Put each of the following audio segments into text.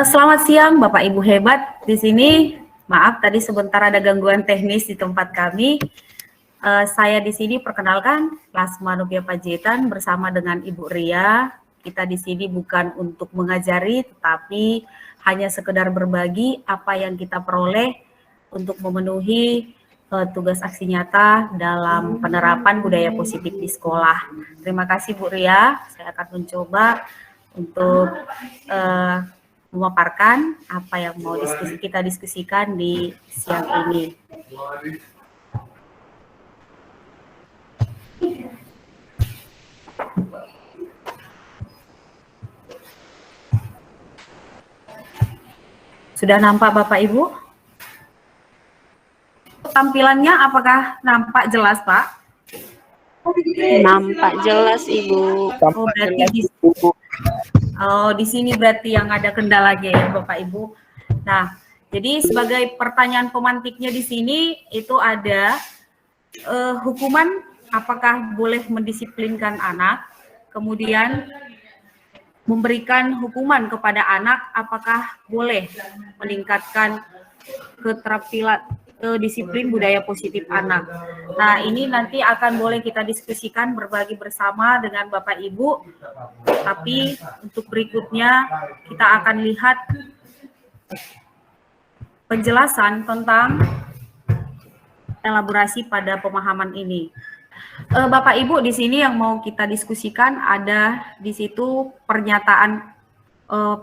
Selamat siang Bapak Ibu hebat di sini. Maaf tadi sebentar ada gangguan teknis di tempat kami. Saya di sini perkenalkan Lasma Nubia Pajitan bersama dengan Ibu Ria. Kita di sini bukan untuk mengajari, tetapi hanya sekedar berbagi apa yang kita peroleh untuk memenuhi tugas aksi nyata dalam penerapan budaya positif di sekolah. Terima kasih Bu Ria. Saya akan mencoba untuk memaparkan apa yang mau kita diskusikan di siang ini. Sudah nampak Bapak Ibu? Tampilannya apakah nampak jelas Pak? Nampak jelas Ibu. Oh, berarti di sini berarti yang ada kendalanya ya Bapak Ibu. Nah, jadi sebagai pertanyaan pemantiknya di sini itu ada hukuman apakah boleh mendisiplinkan anak, kemudian memberikan hukuman kepada anak apakah boleh meningkatkan keterampilan disiplin budaya positif anak. Nah, ini nanti akan boleh kita diskusikan berbagi bersama dengan Bapak Ibu. Tapi untuk berikutnya kita akan lihat penjelasan tentang elaborasi pada pemahaman ini. Bapak Ibu di sini yang mau kita diskusikan ada di situ pernyataan 3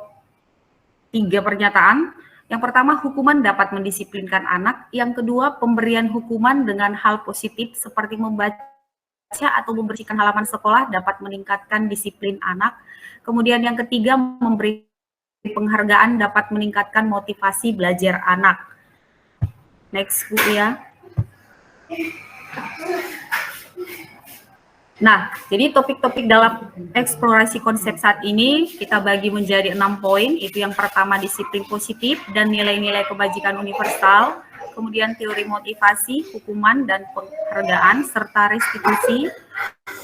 pernyataan. Yang pertama, hukuman dapat mendisiplinkan anak. Yang kedua, pemberian hukuman dengan hal positif seperti membaca atau membersihkan halaman sekolah dapat meningkatkan disiplin anak. Kemudian yang ketiga, memberi penghargaan dapat meningkatkan motivasi belajar anak. Next, Bu ya. Nah, jadi topik-topik dalam eksplorasi konsep saat ini kita bagi menjadi 6 poin. Itu yang pertama disiplin positif dan nilai-nilai kebajikan universal. Kemudian teori motivasi, hukuman dan penghargaan, serta restitusi.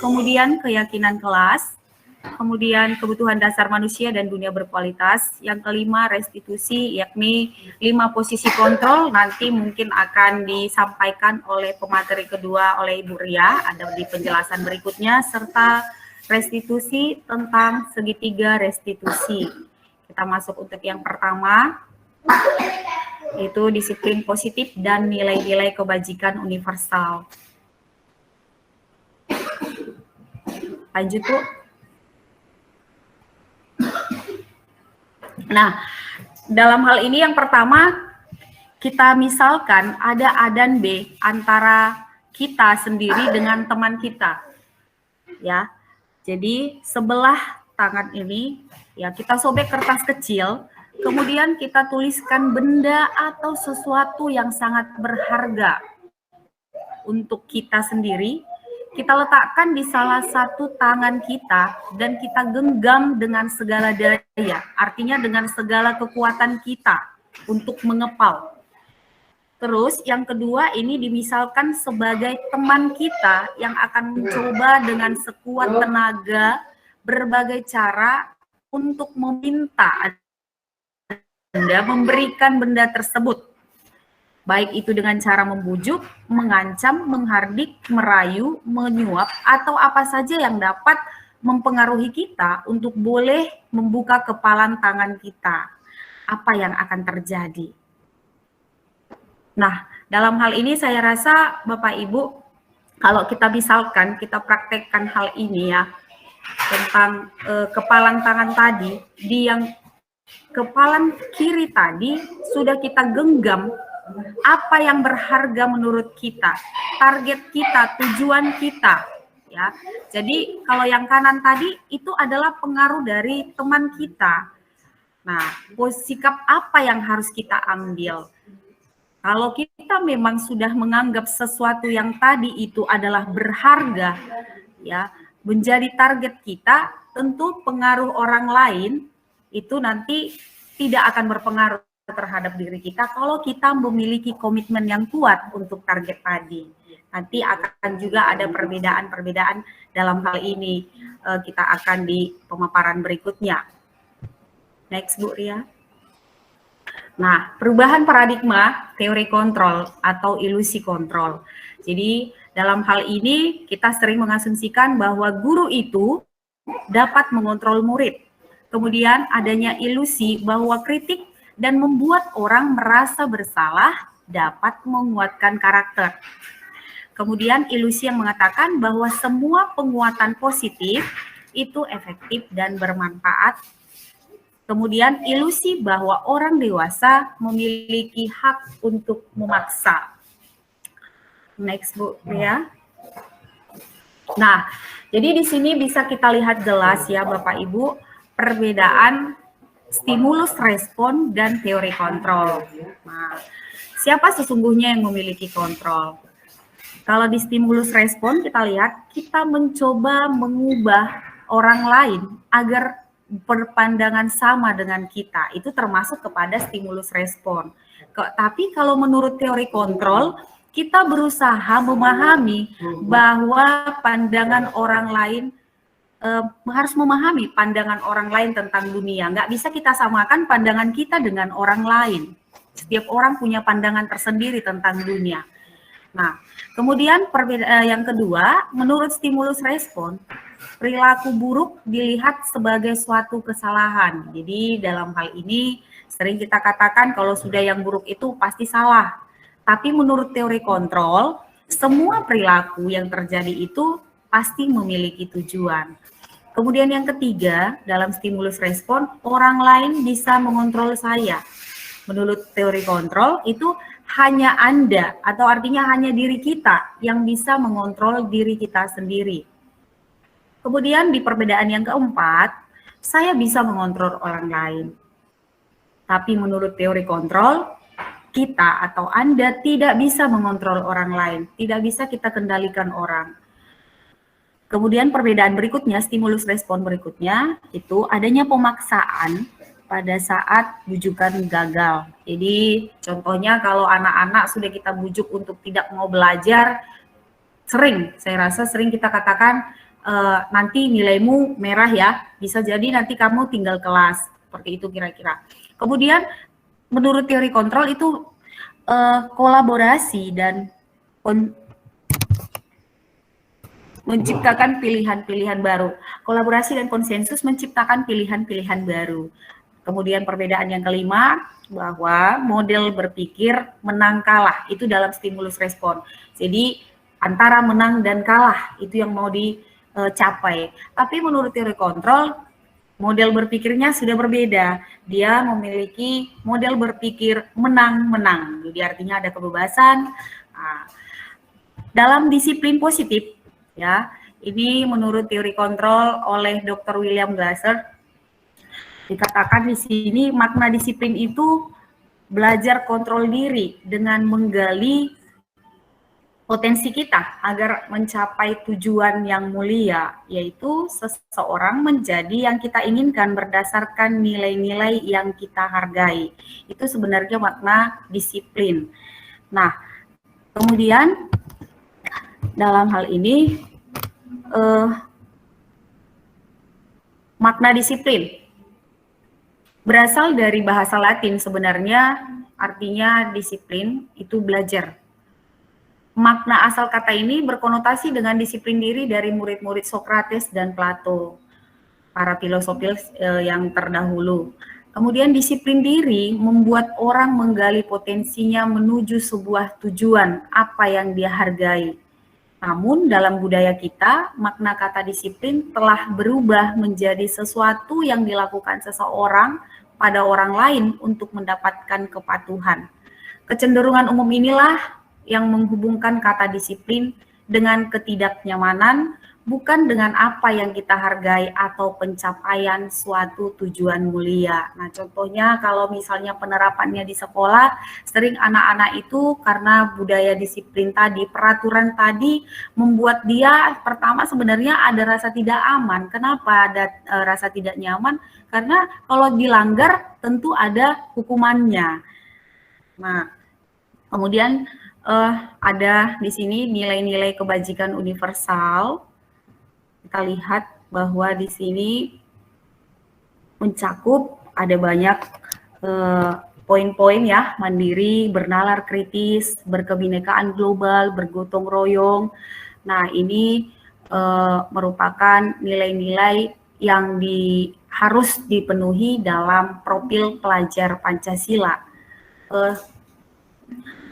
Kemudian keyakinan kelas. Kemudian kebutuhan dasar manusia dan dunia berkualitas. Yang kelima restitusi, yakni 5 posisi kontrol. Nanti mungkin akan disampaikan oleh pemateri kedua oleh Ibu Ria, ada di penjelasan berikutnya, serta restitusi tentang segitiga restitusi. Kita masuk untuk yang pertama, itu disiplin positif dan nilai-nilai kebajikan universal. Lanjut Bu. Nah, dalam hal ini yang pertama kita misalkan ada A dan B antara kita sendiri dengan teman kita. Ya. Jadi sebelah tangan ini ya kita sobek kertas kecil, kemudian kita tuliskan benda atau sesuatu yang sangat berharga untuk kita sendiri. Kita letakkan di salah satu tangan kita dan kita genggam dengan segala daya, artinya dengan segala kekuatan kita untuk mengepal. Terus yang kedua ini dimisalkan sebagai teman kita yang akan mencoba dengan sekuat tenaga berbagai cara untuk meminta Anda memberikan benda tersebut. Baik itu dengan cara membujuk, mengancam, menghardik, merayu, menyuap, atau apa saja yang dapat mempengaruhi kita untuk boleh membuka kepalan tangan kita. Apa yang akan terjadi? Nah, dalam hal ini saya rasa Bapak Ibu, kalau kita misalkan, kita praktekkan hal ini ya, tentang kepalan tangan tadi, di yang kepalan kiri tadi sudah kita genggam apa yang berharga menurut kita, target kita, tujuan kita, ya. Jadi kalau yang kanan tadi itu adalah pengaruh dari teman kita. Nah, sikap apa yang harus kita ambil? Kalau kita memang sudah menganggap sesuatu yang tadi itu adalah berharga, ya, menjadi target kita, tentu pengaruh orang lain itu nanti tidak akan berpengaruh terhadap diri kita kalau kita memiliki komitmen yang kuat untuk target tadi. Nanti akan juga ada perbedaan-perbedaan dalam hal ini. Kita akan di pemaparan berikutnya. Next Bu Ria. Nah, perubahan paradigma teori kontrol atau ilusi kontrol. Jadi, dalam hal ini kita sering mengasumsikan bahwa guru itu dapat mengontrol murid. Kemudian adanya ilusi bahwa kritik dan membuat orang merasa bersalah dapat menguatkan karakter. Kemudian ilusi yang mengatakan bahwa semua penguatan positif itu efektif dan bermanfaat. Kemudian ilusi bahwa orang dewasa memiliki hak untuk memaksa. Next, Bu, ya. Nah, jadi di sini bisa kita lihat jelas ya Bapak Ibu, perbedaan stimulus respon dan teori kontrol. Nah, siapa sesungguhnya yang memiliki kontrol? Kalau di stimulus respon kita lihat, kita mencoba mengubah orang lain agar berpandangan sama dengan kita. Itu termasuk kepada stimulus respon. Tapi kalau menurut teori kontrol, kita berusaha memahami bahwa pandangan orang lain, harus memahami pandangan orang lain tentang dunia. Nggak bisa kita samakan pandangan kita dengan orang lain. Setiap orang punya pandangan tersendiri tentang dunia. Nah, kemudian yang kedua, menurut stimulus respon, perilaku buruk dilihat sebagai suatu kesalahan. Jadi dalam hal ini sering kita katakan kalau sudah yang buruk itu pasti salah. Tapi menurut teori kontrol, semua perilaku yang terjadi itu pasti memiliki tujuan. Kemudian yang ketiga, dalam stimulus respon, orang lain bisa mengontrol saya. Menurut teori kontrol, itu hanya Anda, atau artinya hanya diri kita yang bisa mengontrol diri kita sendiri. Kemudian di perbedaan yang keempat, saya bisa mengontrol orang lain. Tapi menurut teori kontrol, kita atau Anda tidak bisa mengontrol orang lain, tidak bisa kita kendalikan orang. Kemudian perbedaan berikutnya, stimulus respon berikutnya, itu adanya pemaksaan pada saat bujukan gagal. Jadi contohnya kalau anak-anak sudah kita bujuk untuk tidak mau belajar, saya rasa sering kita katakan nanti nilaimu merah ya, bisa jadi nanti kamu tinggal kelas, seperti itu kira-kira. Kemudian menurut teori kontrol itu kolaborasi dan menciptakan pilihan-pilihan baru. Kolaborasi dan konsensus menciptakan pilihan-pilihan baru. Kemudian perbedaan yang kelima, bahwa model berpikir menang kalah, itu dalam stimulus respon. Jadi antara menang dan kalah, itu yang mau dicapai. Tapi menurut teori kontrol, model berpikirnya sudah berbeda. Dia memiliki model berpikir menang-menang. Jadi artinya ada kebebasan. Nah, dalam disiplin positif, ya, ini menurut teori kontrol oleh Dr. William Glasser, dikatakan di sini makna disiplin itu belajar kontrol diri dengan menggali potensi kita agar mencapai tujuan yang mulia, yaitu seseorang menjadi yang kita inginkan berdasarkan nilai-nilai yang kita hargai. Itu sebenarnya makna disiplin. Nah, kemudian dalam hal ini makna disiplin berasal dari bahasa Latin, sebenarnya artinya disiplin itu belajar. Makna asal kata ini berkonotasi dengan disiplin diri dari murid-murid Sokrates dan Plato, para filosof yang terdahulu. Kemudian disiplin diri membuat orang menggali potensinya menuju sebuah tujuan apa yang dia hargai. Namun dalam budaya kita, makna kata disiplin telah berubah menjadi sesuatu yang dilakukan seseorang pada orang lain untuk mendapatkan kepatuhan. Kecenderungan umum inilah yang menghubungkan kata disiplin dengan ketidaknyamanan, bukan dengan apa yang kita hargai atau pencapaian suatu tujuan mulia. Nah, contohnya kalau misalnya penerapannya di sekolah, sering anak-anak itu karena budaya disiplin tadi, peraturan tadi membuat dia pertama sebenarnya ada rasa tidak aman. Kenapa ada rasa tidak nyaman? Karena kalau dilanggar tentu ada hukumannya. Nah, kemudian ada di sini nilai-nilai kebajikan universal. Kita lihat bahwa di sini mencakup ada banyak poin-poin ya, mandiri, bernalar kritis, berkebinekaan global, bergotong royong. Nah, ini merupakan nilai-nilai yang harus dipenuhi dalam profil pelajar Pancasila.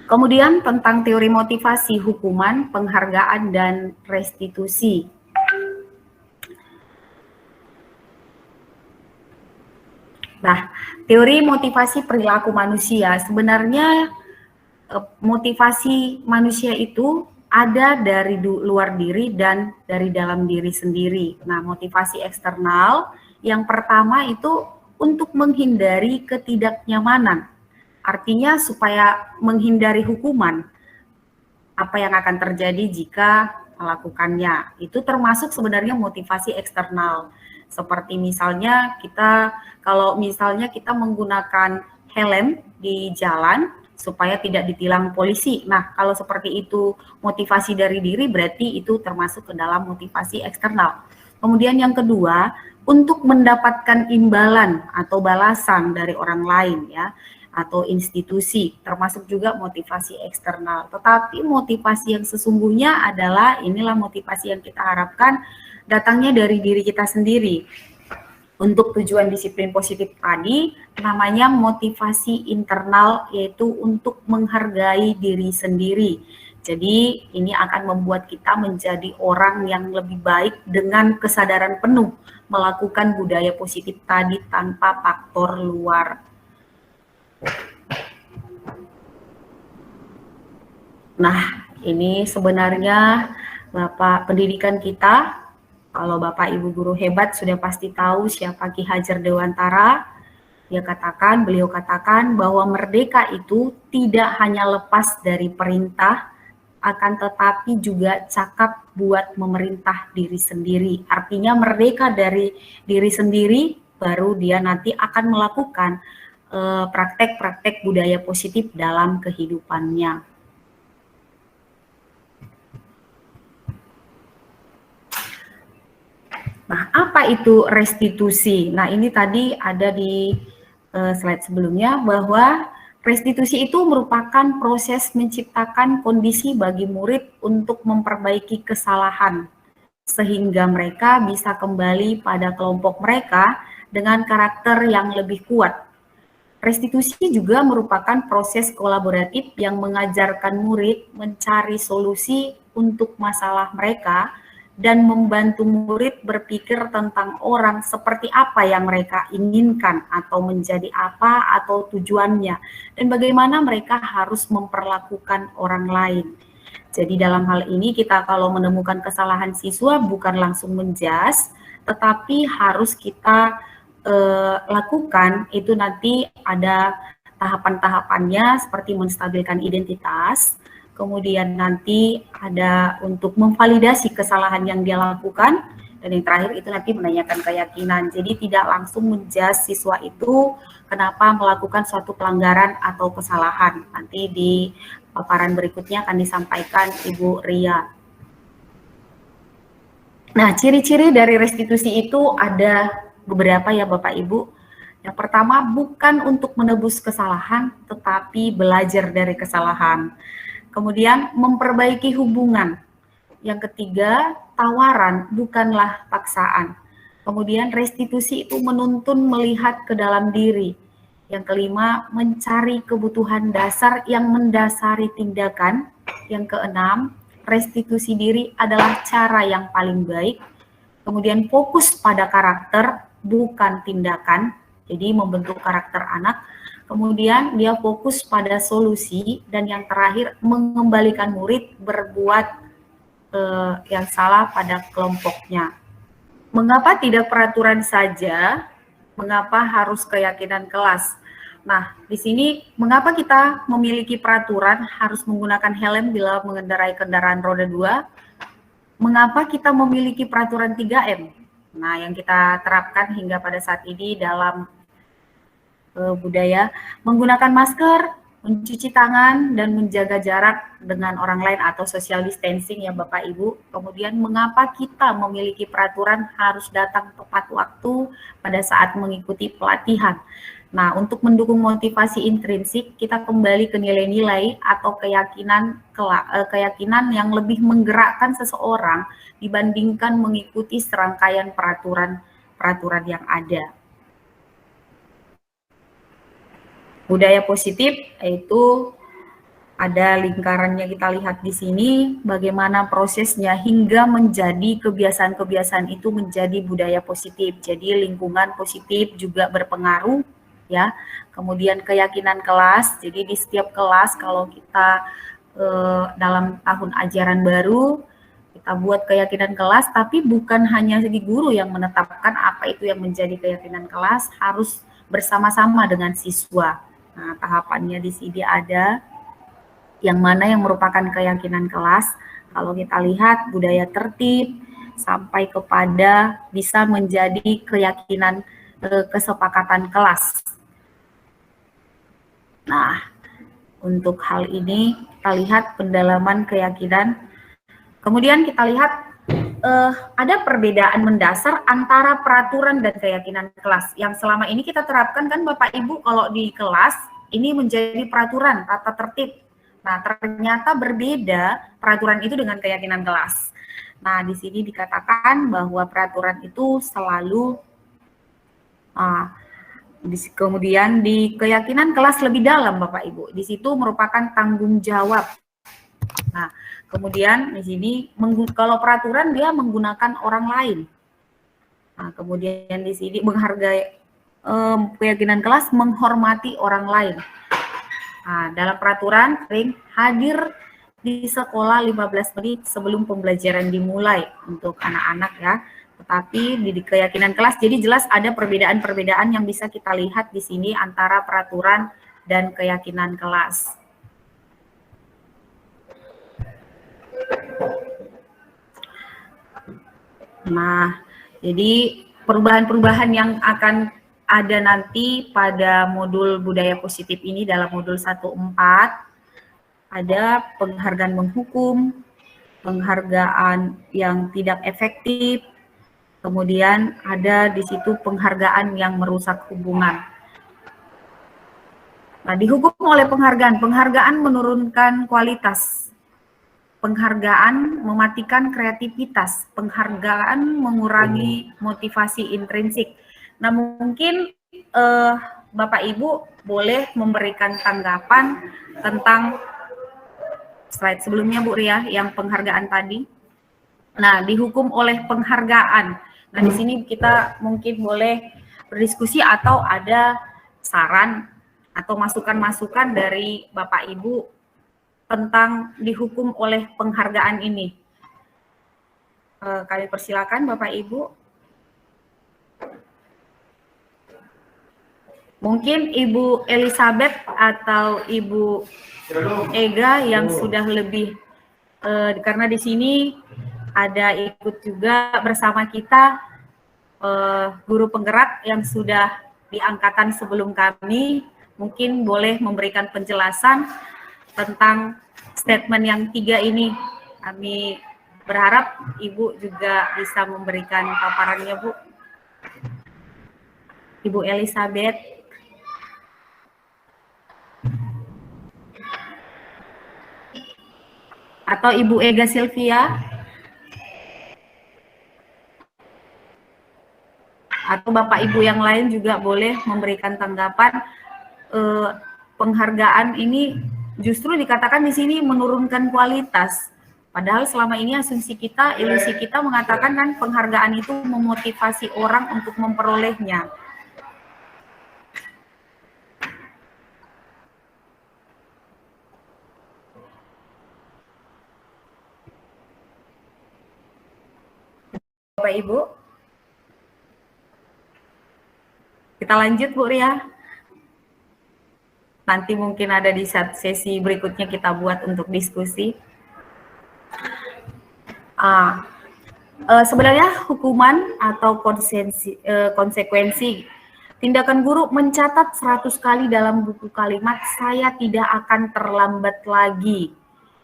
Kemudian tentang teori motivasi, hukuman, penghargaan, dan restitusi. Nah, teori motivasi perilaku manusia, sebenarnya motivasi manusia itu ada dari luar diri dan dari dalam diri sendiri. Nah, motivasi eksternal yang pertama itu untuk menghindari ketidaknyamanan. Artinya supaya menghindari hukuman, apa yang akan terjadi jika melakukannya. Itu termasuk sebenarnya motivasi eksternal. Seperti misalnya kalau misalnya kita menggunakan helm di jalan supaya tidak ditilang polisi. Nah, kalau seperti itu motivasi dari diri, berarti itu termasuk ke dalam motivasi eksternal. Kemudian yang kedua, untuk mendapatkan imbalan atau balasan dari orang lain ya, atau institusi, termasuk juga motivasi eksternal. Tetapi motivasi yang sesungguhnya adalah, inilah motivasi yang kita harapkan datangnya dari diri kita sendiri. Untuk tujuan disiplin positif tadi, namanya motivasi internal, yaitu untuk menghargai diri sendiri. Jadi ini akan membuat kita menjadi orang yang lebih baik dengan kesadaran penuh melakukan budaya positif tadi tanpa faktor luar. Nah, ini sebenarnya Bapak pendidikan kita. Kalau Bapak Ibu guru hebat sudah pasti tahu siapa Ki Hajar Dewantara. Beliau katakan bahwa merdeka itu tidak hanya lepas dari perintah, akan tetapi juga cakap buat memerintah diri sendiri. Artinya merdeka dari diri sendiri, baru dia nanti akan melakukan praktek-praktek budaya positif dalam kehidupannya. Nah, apa itu restitusi? Nah, ini tadi ada di slide sebelumnya bahwa restitusi itu merupakan proses menciptakan kondisi bagi murid untuk memperbaiki kesalahan sehingga mereka bisa kembali pada kelompok mereka dengan karakter yang lebih kuat. Restitusi juga merupakan proses kolaboratif yang mengajarkan murid mencari solusi untuk masalah mereka dan membantu murid berpikir tentang orang seperti apa yang mereka inginkan atau menjadi apa atau tujuannya dan bagaimana mereka harus memperlakukan orang lain. Jadi dalam hal ini kita kalau menemukan kesalahan siswa bukan langsung menjas, tetapi harus kita lakukan itu nanti ada tahapan-tahapannya seperti menstabilkan identitas, kemudian nanti ada untuk memvalidasi kesalahan yang dia lakukan, dan yang terakhir itu nanti menanyakan keyakinan. Jadi tidak langsung menjas siswa itu kenapa melakukan suatu pelanggaran atau kesalahan. Nanti di paparan berikutnya akan disampaikan Ibu Ria. Nah, ciri-ciri dari restitusi itu ada beberapa ya Bapak Ibu. Yang pertama, bukan untuk menebus kesalahan, tetapi belajar dari kesalahan. Kemudian memperbaiki hubungan. Yang ketiga, tawaran bukanlah paksaan. Kemudian restitusi itu menuntun melihat ke dalam diri. Yang kelima, mencari kebutuhan dasar yang mendasari tindakan. Yang keenam, restitusi diri adalah cara yang paling baik. Kemudian fokus pada karakter, bukan tindakan. Jadi membentuk karakter anak. Kemudian dia fokus pada solusi, dan yang terakhir mengembalikan murid berbuat yang salah pada kelompoknya. Mengapa tidak peraturan saja? Mengapa harus keyakinan kelas? Nah, di sini mengapa kita memiliki peraturan harus menggunakan helm bila mengendarai kendaraan roda 2? Mengapa kita memiliki peraturan 3M? Nah, yang kita terapkan hingga pada saat ini dalam budaya menggunakan masker, mencuci tangan, dan menjaga jarak dengan orang lain atau social distancing ya Bapak Ibu. Kemudian mengapa kita memiliki peraturan harus datang tepat waktu pada saat mengikuti pelatihan? Nah, untuk mendukung motivasi intrinsik, kita kembali ke nilai-nilai atau keyakinan yang lebih menggerakkan seseorang dibandingkan mengikuti serangkaian peraturan yang ada. Budaya positif yaitu ada lingkarannya, kita lihat di sini bagaimana prosesnya hingga menjadi kebiasaan-kebiasaan itu menjadi budaya positif. Jadi lingkungan positif juga berpengaruh ya. Kemudian keyakinan kelas. Jadi di setiap kelas kalau kita dalam tahun ajaran baru kita buat keyakinan kelas, tapi bukan hanya di guru yang menetapkan apa itu yang menjadi keyakinan kelas, harus bersama-sama dengan siswa. Nah, tahapannya di sini ada yang mana yang merupakan keyakinan kelas. Kalau kita lihat budaya tertib sampai kepada bisa menjadi keyakinan kesepakatan kelas. Nah, untuk hal ini kita lihat pendalaman keyakinan. Kemudian kita lihat ada perbedaan mendasar antara peraturan dan keyakinan kelas. Yang selama ini kita terapkan kan Bapak Ibu, kalau di kelas ini menjadi peraturan, tata tertib. Nah, ternyata berbeda peraturan itu dengan keyakinan kelas. Nah, di sini dikatakan bahwa peraturan itu selalu kemudian di keyakinan kelas lebih dalam Bapak Ibu. Di situ merupakan tanggung jawab. Nah, kemudian di sini kalau peraturan dia menggunakan orang lain. Nah, kemudian di sini menghargai keyakinan kelas menghormati orang lain. Nah, dalam peraturan sering hadir di sekolah 15 menit sebelum pembelajaran dimulai untuk anak-anak ya. Tetapi di keyakinan kelas jadi jelas ada perbedaan-perbedaan yang bisa kita lihat di sini antara peraturan dan keyakinan kelas. Nah, jadi perubahan-perubahan yang akan ada nanti pada modul budaya positif ini dalam modul 1.4 ada penghargaan menghukum, penghargaan yang tidak efektif, kemudian ada di situ penghargaan yang merusak hubungan. Nah, dihukum oleh penghargaan menurunkan kualitas, penghargaan mematikan kreativitas, penghargaan mengurangi motivasi intrinsik. Nah, mungkin Bapak Ibu boleh memberikan tanggapan tentang slide sebelumnya Bu Ria yang penghargaan tadi. Nah, dihukum oleh penghargaan. Nah, di sini kita mungkin boleh berdiskusi atau ada saran atau masukan-masukan dari Bapak Ibu tentang dihukum oleh penghargaan ini. Kami persilakan Bapak Ibu. Mungkin Ibu Elizabeth atau Ibu Ega yang sudah lebih, karena di sini ada ikut juga bersama kita guru penggerak yang sudah di angkatan sebelum kami, mungkin boleh memberikan penjelasan tentang statement yang 3 ini. Kami berharap Ibu juga bisa memberikan paparannya, Bu. Ibu Elizabeth. Atau Ibu Ega Sylvia. Atau Bapak Ibu yang lain juga boleh memberikan tanggapan. Penghargaan ini justru dikatakan di sini menurunkan kualitas. Padahal selama ini asumsi kita, ilusi kita mengatakan kan penghargaan itu memotivasi orang untuk memperolehnya. Bapak Ibu, kita lanjut Bu Ria. Nanti mungkin ada di sesi berikutnya kita buat untuk diskusi. Sebenarnya hukuman atau konsekuensi tindakan guru mencatat 100 kali dalam buku kalimat saya tidak akan terlambat lagi.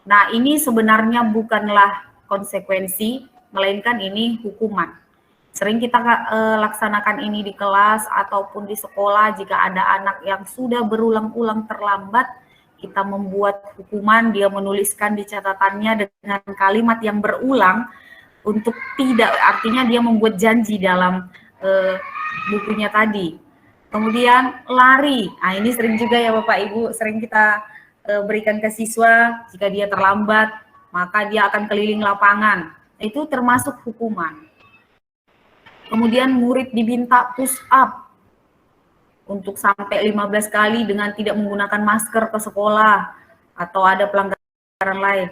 Nah, ini sebenarnya bukanlah konsekuensi, melainkan ini hukuman. Sering kita laksanakan ini di kelas ataupun di sekolah. Jika ada anak yang sudah berulang-ulang terlambat, kita membuat hukuman, dia menuliskan di catatannya dengan kalimat yang berulang untuk tidak, artinya dia membuat janji dalam bukunya tadi. Kemudian lari, nah ini sering juga ya Bapak Ibu, sering kita berikan ke siswa. Jika dia terlambat, maka dia akan keliling lapangan, itu termasuk hukuman. Kemudian murid diminta push up untuk sampai 15 kali dengan tidak menggunakan masker ke sekolah, atau ada pelanggaran lain.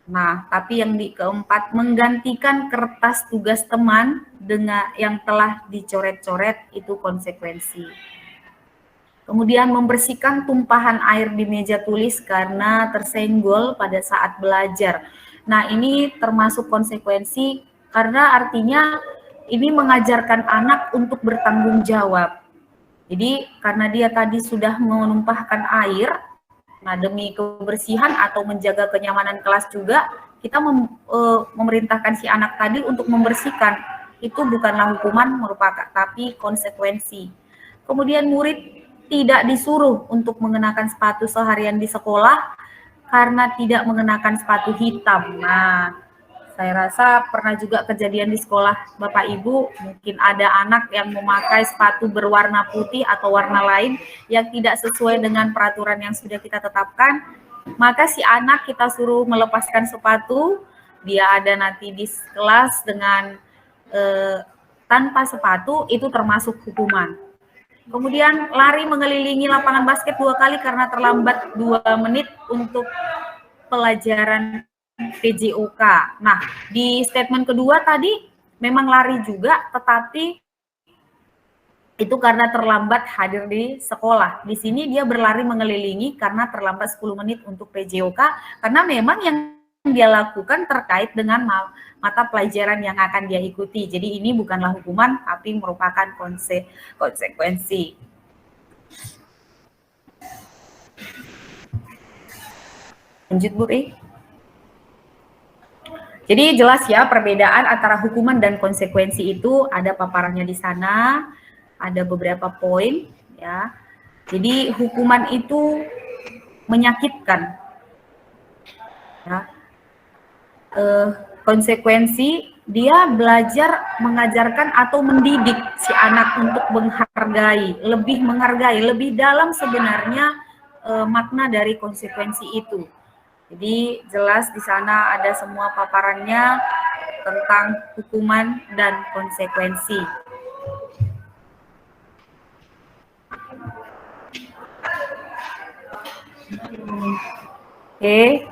Nah, tapi yang keempat, menggantikan kertas tugas teman dengan yang telah dicoret-coret, itu konsekuensi. Kemudian membersihkan tumpahan air di meja tulis karena tersenggol pada saat belajar. Nah, ini termasuk konsekuensi karena artinya ini mengajarkan anak untuk bertanggung jawab. Jadi karena dia tadi sudah menumpahkan air, nah demi kebersihan atau menjaga kenyamanan kelas juga, kita memerintahkan si anak tadi untuk membersihkan. Itu bukanlah hukuman, merupakan tapi konsekuensi. Kemudian murid tidak disuruh untuk mengenakan sepatu seharian di sekolah karena tidak mengenakan sepatu hitam. Nah, saya rasa pernah juga kejadian di sekolah Bapak Ibu, mungkin ada anak yang memakai sepatu berwarna putih atau warna lain yang tidak sesuai dengan peraturan yang sudah kita tetapkan. Maka si anak kita suruh melepaskan sepatu, dia ada nanti di kelas dengan tanpa sepatu, itu termasuk hukuman. Kemudian lari mengelilingi lapangan basket 2 kali karena terlambat 2 menit untuk pelajaran PJOK. Nah, di statement kedua tadi memang lari juga, tetapi itu karena terlambat hadir di sekolah. Di sini dia berlari mengelilingi karena terlambat 10 menit untuk PJOK, karena memang yang dia lakukan terkait dengan mata pelajaran yang akan dia ikuti. Jadi ini bukanlah hukuman, tapi merupakan konsekuensi. Lanjut, Bu Ri. Jadi jelas ya perbedaan antara hukuman dan konsekuensi itu ada paparannya di sana, ada beberapa poin ya. Jadi hukuman itu menyakitkan, ya. Konsekuensi dia belajar mengajarkan atau mendidik si anak untuk menghargai, lebih dalam sebenarnya makna dari konsekuensi itu. Jadi jelas di sana ada semua paparannya tentang hukuman dan konsekuensi. Oke.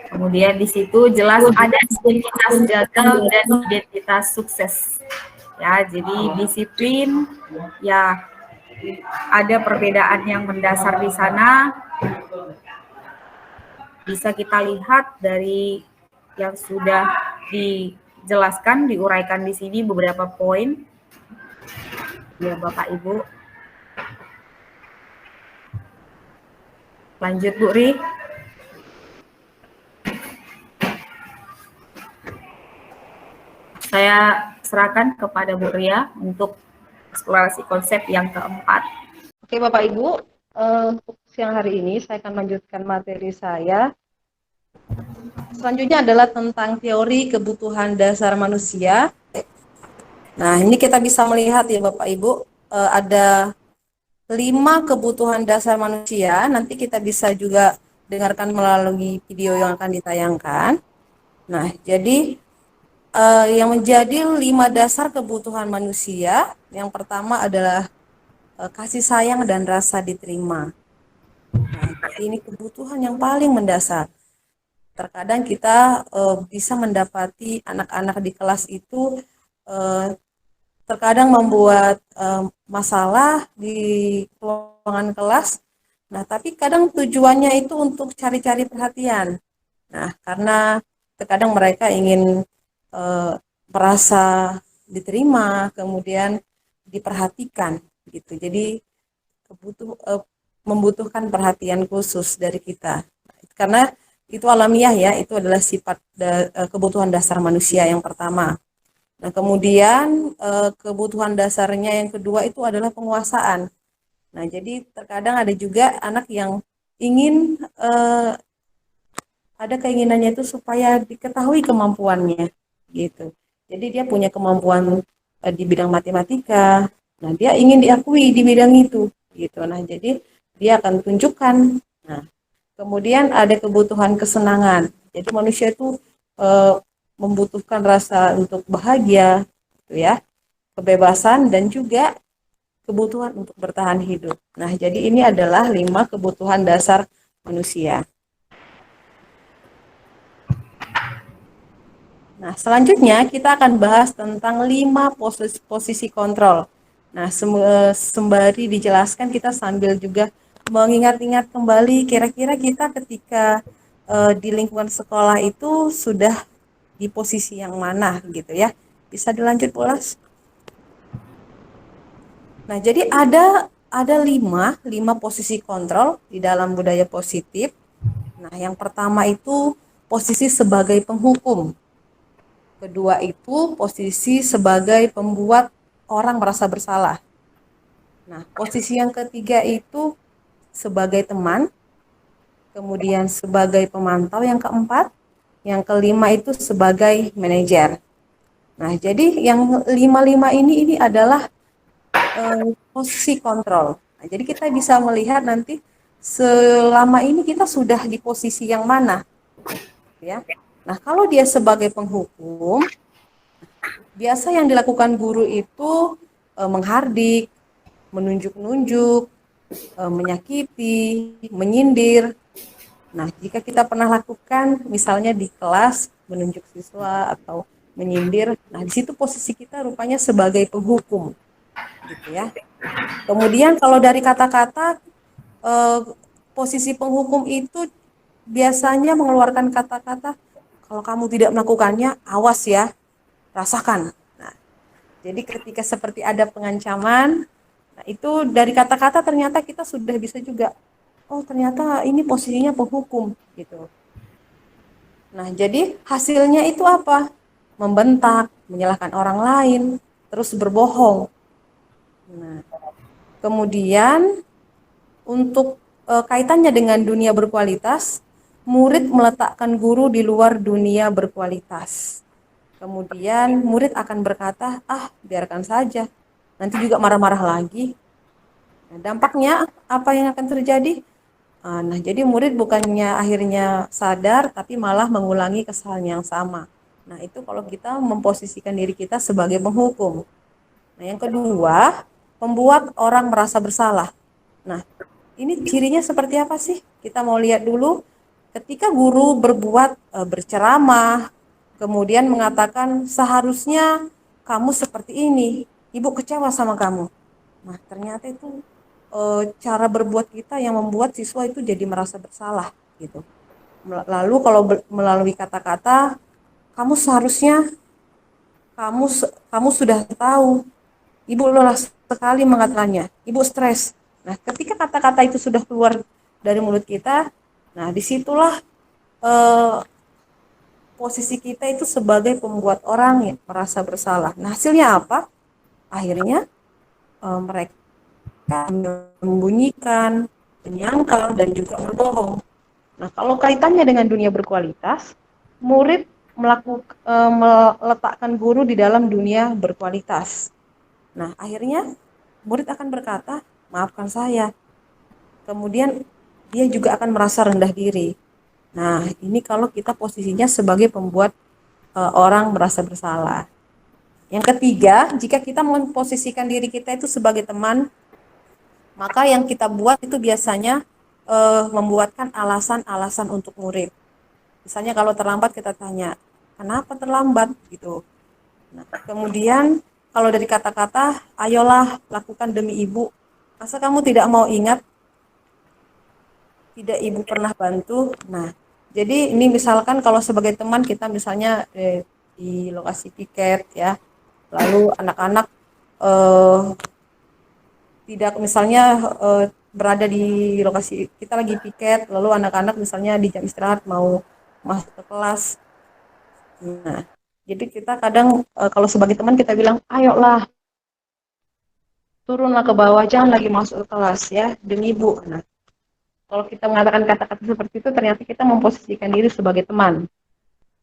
Kemudian di situ jelas ada identitas gagal dan identitas sukses. Ya, jadi disiplin ya ada perbedaan yang mendasar di sana. Bisa kita lihat dari yang sudah dijelaskan, diuraikan di sini beberapa poin. Ya, Bapak Ibu. Lanjut, Bu Ri. Saya serahkan kepada Bu Ria untuk eksplorasi konsep yang keempat. Oke, Bapak Ibu. Siang hari ini saya akan melanjutkan materi saya. Selanjutnya adalah tentang teori kebutuhan dasar manusia. Nah, ini kita bisa melihat ya Bapak Ibu, ada 5 kebutuhan dasar manusia. Nanti kita bisa juga dengarkan melalui video yang akan ditayangkan. Nah, jadi yang menjadi 5 dasar kebutuhan manusia, yang pertama adalah kasih sayang dan rasa diterima. Nah, ini kebutuhan yang paling mendasar. Terkadang kita bisa mendapati anak-anak di kelas itu terkadang membuat masalah di ruangan kelas. Nah, tapi kadang tujuannya itu untuk cari-cari perhatian. Nah, karena terkadang mereka ingin merasa diterima, kemudian diperhatikan gitu. Jadi membutuhkan perhatian khusus dari kita. Karena itu alamiah ya, itu adalah sifat kebutuhan dasar manusia yang pertama. Nah, kemudian kebutuhan dasarnya yang kedua itu adalah penguasaan. Nah, jadi terkadang ada juga anak yang ingin ada keinginannya itu supaya diketahui kemampuannya gitu. Jadi dia punya kemampuan di bidang matematika. Nah, dia ingin diakui di bidang itu gitu. Nah, jadi dia akan tunjukkan. Nah, kemudian ada kebutuhan kesenangan. Jadi manusia itu eh, membutuhkan rasa untuk bahagia, gitu ya, kebebasan dan juga kebutuhan untuk bertahan hidup. Nah, jadi ini adalah 5 kebutuhan dasar manusia. Nah, selanjutnya kita akan bahas tentang 5 posisi kontrol. Nah, sembari dijelaskan kita sambil juga mengingat-ingat kembali kira-kira kita ketika di lingkungan sekolah itu sudah di posisi yang mana gitu ya. Bisa dilanjut, Bolas? Nah, jadi ada lima posisi kontrol di dalam budaya positif. Nah, yang pertama itu posisi sebagai penghukum. Kedua itu posisi sebagai pembuat orang merasa bersalah. Nah, posisi yang ketiga itu sebagai teman, kemudian sebagai pemantau yang keempat, yang kelima itu sebagai manajer. Nah, jadi yang lima-lima ini adalah posisi kontrol. Nah, jadi kita bisa melihat nanti selama ini kita sudah di posisi yang mana, ya. Nah, kalau dia sebagai penghukum, biasa yang dilakukan guru itu menghardik, menunjuk-nunjuk, menyakiti, menyindir. Nah, jika kita pernah lakukan misalnya di kelas menunjuk siswa atau menyindir, nah di situ posisi kita rupanya sebagai penghukum, gitu ya. Kemudian kalau dari kata-kata eh, posisi penghukum itu biasanya mengeluarkan kata-kata kalau kamu tidak melakukannya, awas ya, rasakan. Nah, jadi ketika seperti ada pengancaman, nah itu dari kata-kata ternyata kita sudah bisa juga, oh ternyata ini posisinya penghukum gitu. Nah, jadi hasilnya itu apa? Membentak, menyalahkan orang lain, terus berbohong. Nah, kemudian untuk kaitannya dengan dunia berkualitas, murid meletakkan guru di luar dunia berkualitas. Kemudian murid akan berkata, ah biarkan saja, nanti juga marah-marah lagi. Nah, dampaknya apa yang akan terjadi? Nah, jadi murid bukannya akhirnya sadar, tapi malah mengulangi kesalahan yang sama. Nah, itu kalau kita memposisikan diri kita sebagai penghukum. Nah, yang kedua, membuat orang merasa bersalah. Nah, ini cirinya seperti apa sih? Kita mau lihat dulu. Ketika guru berbuat berceramah, kemudian mengatakan seharusnya kamu seperti ini, ibu kecewa sama kamu. Nah, ternyata itu cara berbuat kita yang membuat siswa itu jadi merasa bersalah gitu. Lalu kalau melalui kata-kata, kamu seharusnya kamu sudah tahu, ibu lelah sekali mengatakannya, ibu stres. Nah, ketika kata-kata itu sudah keluar dari mulut kita, nah disitulah eh, posisi kita itu sebagai pembuat orang yang merasa bersalah. Nah, hasilnya apa? Akhirnya mereka membunyikan, menyangkal, dan juga berbohong. Nah, kalau kaitannya dengan dunia berkualitas, murid meletakkan guru di dalam dunia berkualitas. Nah, akhirnya murid akan berkata, maafkan saya. Kemudian dia juga akan merasa rendah diri. Nah, ini kalau kita posisinya sebagai pembuat orang merasa bersalah. Yang ketiga, jika kita memposisikan diri kita itu sebagai teman, maka yang kita buat itu biasanya membuatkan alasan-alasan untuk murid. Misalnya kalau terlambat kita tanya, kenapa terlambat gitu. Nah, kemudian kalau dari kata-kata, ayolah lakukan demi ibu. Masa kamu tidak mau ingat, tidak ibu pernah bantu. Nah, jadi ini misalkan kalau sebagai teman kita misalnya di lokasi piket ya, lalu anak-anak eh, tidak misalnya berada di lokasi kita lagi piket, lalu anak-anak misalnya di jam istirahat mau masuk ke kelas. Nah, Jadi kita kadang kalau sebagai teman kita bilang, ayolah turunlah ke bawah, jangan lagi masuk ke kelas ya, demi ibu. Nah, kalau kita mengatakan kata-kata seperti itu, ternyata kita memposisikan diri sebagai teman,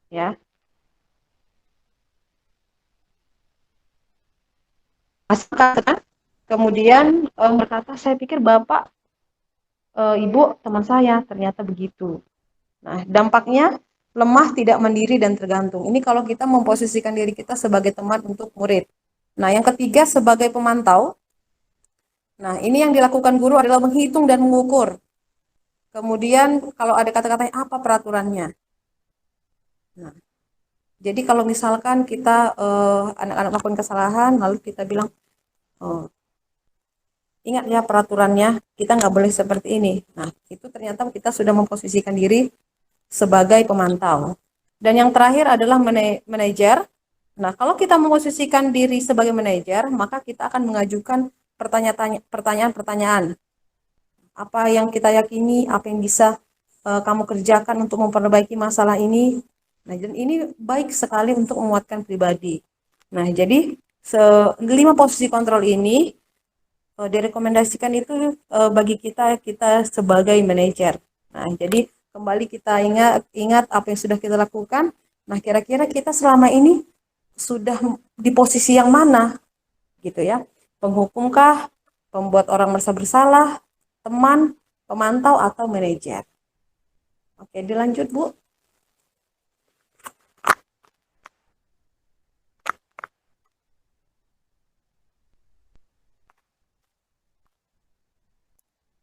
ya. Masa kemudian berkata, saya pikir bapak, ibu teman saya, ternyata begitu. Nah, dampaknya lemah, tidak mandiri, dan tergantung. Ini kalau kita memposisikan diri kita sebagai teman untuk murid. Nah, yang ketiga sebagai pemantau. Nah, ini yang dilakukan guru adalah menghitung dan mengukur. Kemudian kalau ada kata-katanya apa peraturannya. Nah, jadi kalau misalkan kita anak-anak melakukan kesalahan, lalu kita bilang, oh, ingat ya peraturannya, kita nggak boleh seperti ini. Nah, itu ternyata kita sudah memposisikan diri sebagai pemantau. Dan yang terakhir adalah manajer. Nah, kalau kita memposisikan diri sebagai manajer, maka kita akan mengajukan pertanyaan-pertanyaan. Apa yang kita yakini, apa yang bisa kamu kerjakan untuk memperbaiki masalah ini. Nah, dan ini baik sekali untuk menguatkan pribadi. Nah, jadi 5 posisi kontrol ini direkomendasikan itu bagi kita sebagai manajer. Nah, jadi kembali kita ingat apa yang sudah kita lakukan. Nah, kira-kira kita selama ini sudah di posisi yang mana, gitu ya? Penghukumkah, pembuat orang merasa bersalah, teman, pemantau, atau manajer? Oke, dilanjut Bu.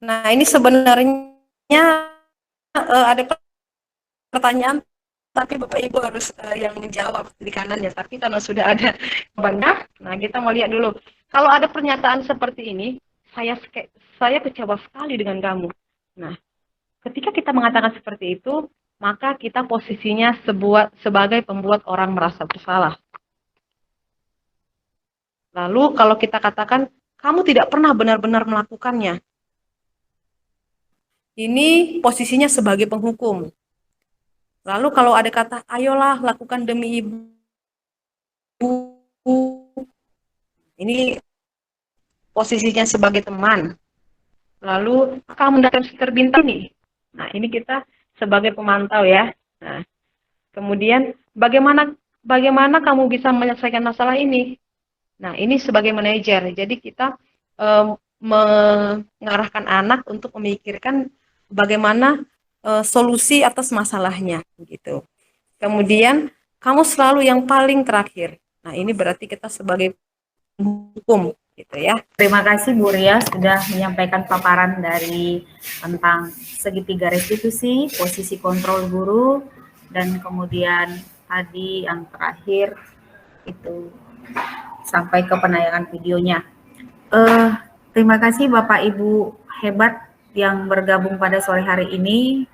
Nah, ini sebenarnya ada pertanyaan, tapi Bapak Ibu harus yang menjawab di kanannya. Tapi karena sudah ada jawabannya, nah kita mau lihat dulu. Kalau ada pernyataan seperti ini, saya kecewa sekali dengan kamu. Nah, ketika kita mengatakan seperti itu, maka kita posisinya sebagai pembuat orang merasa bersalah. Lalu kalau kita katakan, kamu tidak pernah benar-benar melakukannya, ini posisinya sebagai penghukum. Lalu kalau ada kata, ayolah lakukan demi ibu, ini posisinya sebagai teman. Lalu kamu datang terbintang nih. Nah, ini kita sebagai pemantau ya. Nah, kemudian bagaimana kamu bisa menyelesaikan masalah ini? Nah, ini sebagai manajer. Jadi kita mengarahkan anak untuk memikirkan bagaimana solusi atas masalahnya gitu. Kemudian kamu selalu yang paling terakhir. Nah, ini berarti kita sebagai hukum gitu ya. Terima kasih Bu Ria sudah menyampaikan paparan dari tentang segitiga restitusi, posisi kontrol guru, dan kemudian tadi yang terakhir itu sampai ke penayangan videonya. Terima kasih Bapak Ibu hebat yang bergabung pada sore hari ini.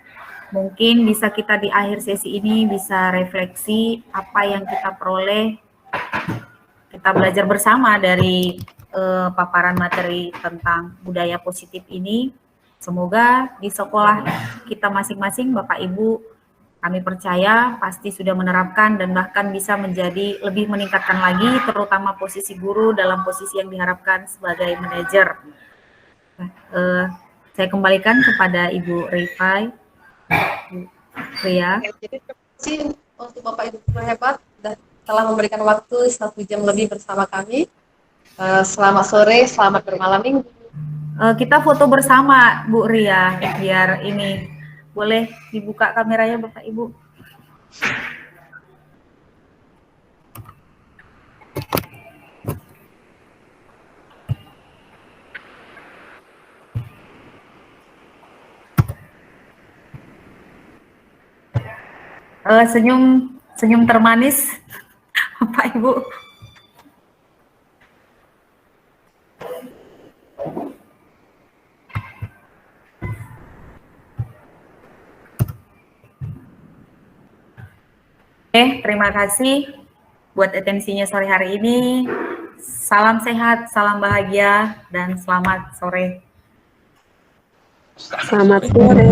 Mungkin bisa kita di akhir sesi ini bisa refleksi apa yang kita peroleh, kita belajar bersama dari paparan materi tentang budaya positif ini. Semoga di sekolah kita masing-masing, Bapak Ibu, kami percaya pasti sudah menerapkan dan bahkan bisa menjadi lebih meningkatkan lagi, terutama posisi guru dalam posisi yang diharapkan sebagai manajer. Saya kembalikan kepada Ibu Rifai. Ria. Jadi terima kasih untuk Bapak Ibu hebat telah memberikan waktu 1 jam lebih bersama kami. Selamat sore, selamat bermalam minggu. Kita foto bersama Bu Ria, biar ini boleh dibuka kameranya Bapak Ibu. Senyum termanis Bapak Ibu. Terima kasih buat atensinya sore hari ini. Salam sehat, salam bahagia, dan selamat sore. Selamat sore.